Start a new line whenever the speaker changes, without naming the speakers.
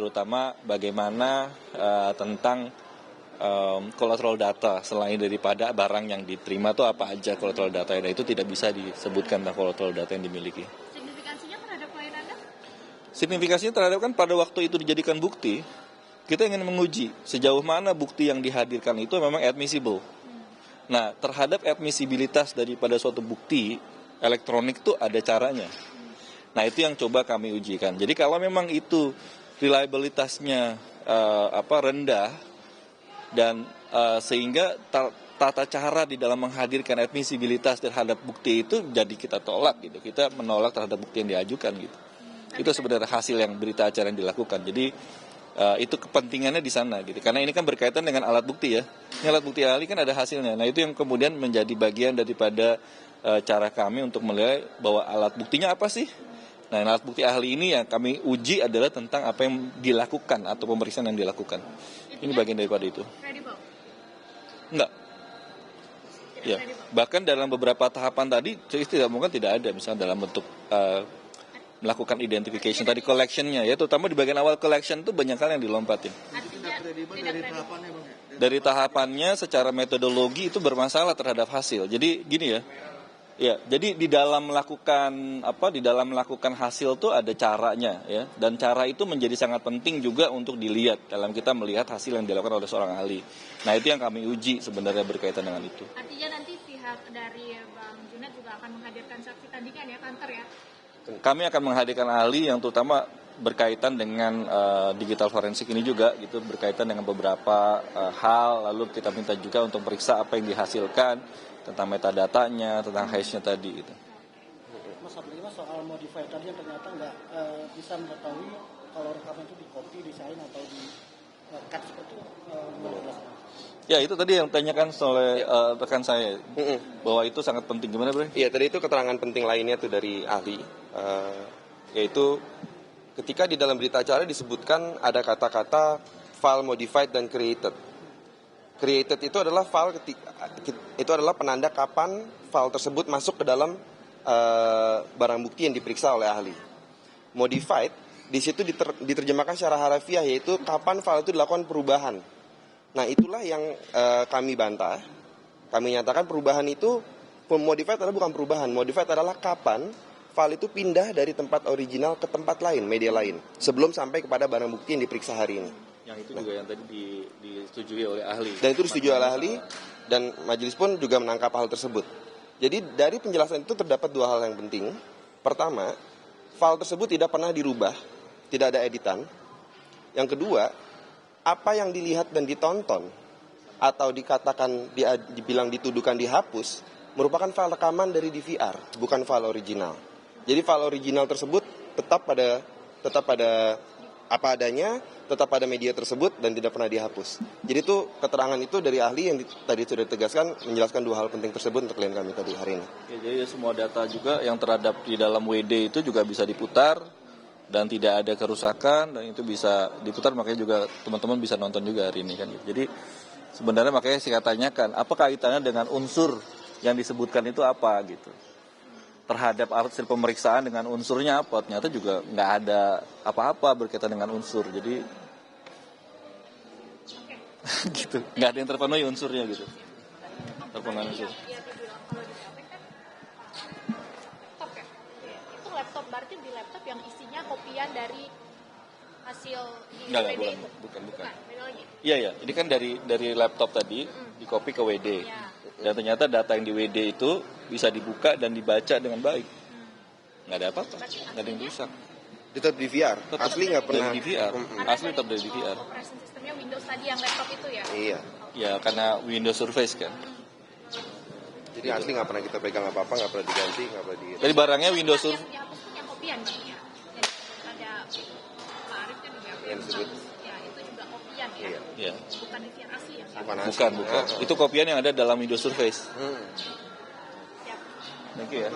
terutama bagaimana tentang collateral data selain daripada barang yang diterima itu apa aja collateral data, dan itu tidak bisa disebutkan tentang collateral data yang dimiliki.
Signifikansinya terhadap klien Anda?
Signifikasinya terhadap kan pada waktu itu dijadikan bukti, kita ingin menguji sejauh mana bukti yang dihadirkan itu memang admissible. Nah, terhadap admissibilitas daripada suatu bukti elektronik itu ada caranya. Nah, itu yang coba kami ujikan. Jadi kalau memang itu reliabilitasnya rendah dan sehingga tata cara di dalam menghadirkan admissibilitas terhadap bukti itu jadi kita tolak gitu. Kita menolak terhadap bukti yang diajukan gitu. Itu sebenarnya hasil yang berita acara yang dilakukan. Jadi itu kepentingannya di sana gitu. Karena ini kan berkaitan dengan alat bukti ya. Ini alat bukti ahli kan ada hasilnya. Nah, itu yang kemudian menjadi bagian daripada cara kami untuk melihat bahwa alat buktinya apa sih. Nah, alat bukti ahli ini yang kami uji adalah tentang apa yang dilakukan atau pemeriksaan yang dilakukan. Ini bagian daripada itu.
Credible?
Enggak. Ya. Bahkan dalam beberapa tahapan tadi tidak mungkin tidak ada, misalnya dalam bentuk melakukan identification tadi, collectionnya ya, terutama di bagian awal collection itu banyak hal yang dilompatin. Dari tahapannya secara metodologi itu bermasalah terhadap hasil. Jadi gini ya, jadi di dalam melakukan hasil tuh ada caranya ya, dan cara itu menjadi sangat penting juga untuk dilihat dalam kita melihat hasil yang dilakukan oleh seorang ahli. Nah, itu yang kami uji sebenarnya berkaitan dengan itu.
Artinya nanti pihak dari Bang Junet juga akan menghadirkan saksi tandingan ya, kantor ya?
Kami akan menghadirkan ahli yang terutama berkaitan dengan digital forensik ini juga gitu, berkaitan dengan beberapa hal, lalu kita minta juga untuk periksa apa yang dihasilkan tentang metadatanya, tentang hash-nya tadi gitu.
Mas, apalagi soal modify tadi yang ternyata nggak bisa mengetahui kalau rekaman itu di copy, desain atau di cut seperti itu,
Ya, itu tadi yang ditanyakan oleh rekan saya, bahwa itu sangat penting. Gimana, Bre?
Iya, tadi itu keterangan penting lainnya tuh dari ahli, yaitu ketika di dalam berita acara disebutkan ada kata-kata file modified dan created. Created itu adalah file itu adalah penanda kapan file tersebut masuk ke dalam barang bukti yang diperiksa oleh ahli. Modified di situ diterjemahkan secara harafiah, yaitu kapan file itu dilakukan perubahan. Nah, itulah yang kami bantah. Kami nyatakan perubahan itu, modified adalah bukan perubahan. Modified adalah kapan file itu pindah dari tempat original ke tempat lain, media lain, sebelum sampai kepada barang bukti yang diperiksa hari ini.
Yang itu juga yang tadi disetujui oleh ahli.
Dan itu disetujui oleh ahli, dan majelis pun juga menangkap hal tersebut. Jadi dari penjelasan itu terdapat dua hal yang penting. Pertama, file tersebut tidak pernah dirubah, tidak ada editan. Yang kedua, apa yang dilihat dan ditonton atau dikatakan dibilang dituduhkan dihapus merupakan file rekaman dari DVR, bukan file original. Jadi file original tersebut tetap pada apa adanya, tetap pada media tersebut dan tidak pernah dihapus. Jadi itu keterangan itu dari ahli yang tadi sudah ditegaskan, menjelaskan dua hal penting tersebut untuk klien kami tadi hari ini.
Ya, jadi semua data juga yang terhadap di dalam WD itu juga bisa diputar dan tidak ada kerusakan, dan itu bisa diputar, makanya juga teman-teman bisa nonton juga hari ini kan. Jadi sebenarnya makanya saya tanyakan, apa kaitannya dengan unsur yang disebutkan itu apa gitu. Terhadap hasil pemeriksaan dengan unsurnya apa, ternyata juga nggak ada apa-apa berkaitan dengan unsur. Jadi gitu, nggak ada yang terpenuhi unsurnya gitu. Terpenuhi unsur.
Laptop berarti di laptop yang isinya kopian dari hasil di
Enggak,
WD itu?
bukan.
Beda lagi?
Iya, ini kan dari laptop tadi di copy ke WD.
Ya.
Dan ternyata data yang di WD itu bisa dibuka dan dibaca dengan baik. Nggak ada apa-apa, nggak ada yang rusak.
Tetap DVR, asli nggak pernah.
Dari DVR, asli tetap dari DVR.
Operation sistemnya Windows tadi yang laptop itu ya?
Iya.
Ya, karena Windows Surface kan.
Jadi asli nggak pernah kita pegang apa-apa, nggak pernah diganti, nggak pernah di.
Jadi barangnya Windows Surface.
Yang dihapus kan yang kopian nih ya. Ada Pak Arief kan juga
Yang disebut.
Ya, itu juga kopian ya.
Iya.
Ya.
Bukan DVR asli ya?
Bukan asli.
Bukan. Itu kopian yang ada dalam Windows Surface.
Siap.
Thank you ya.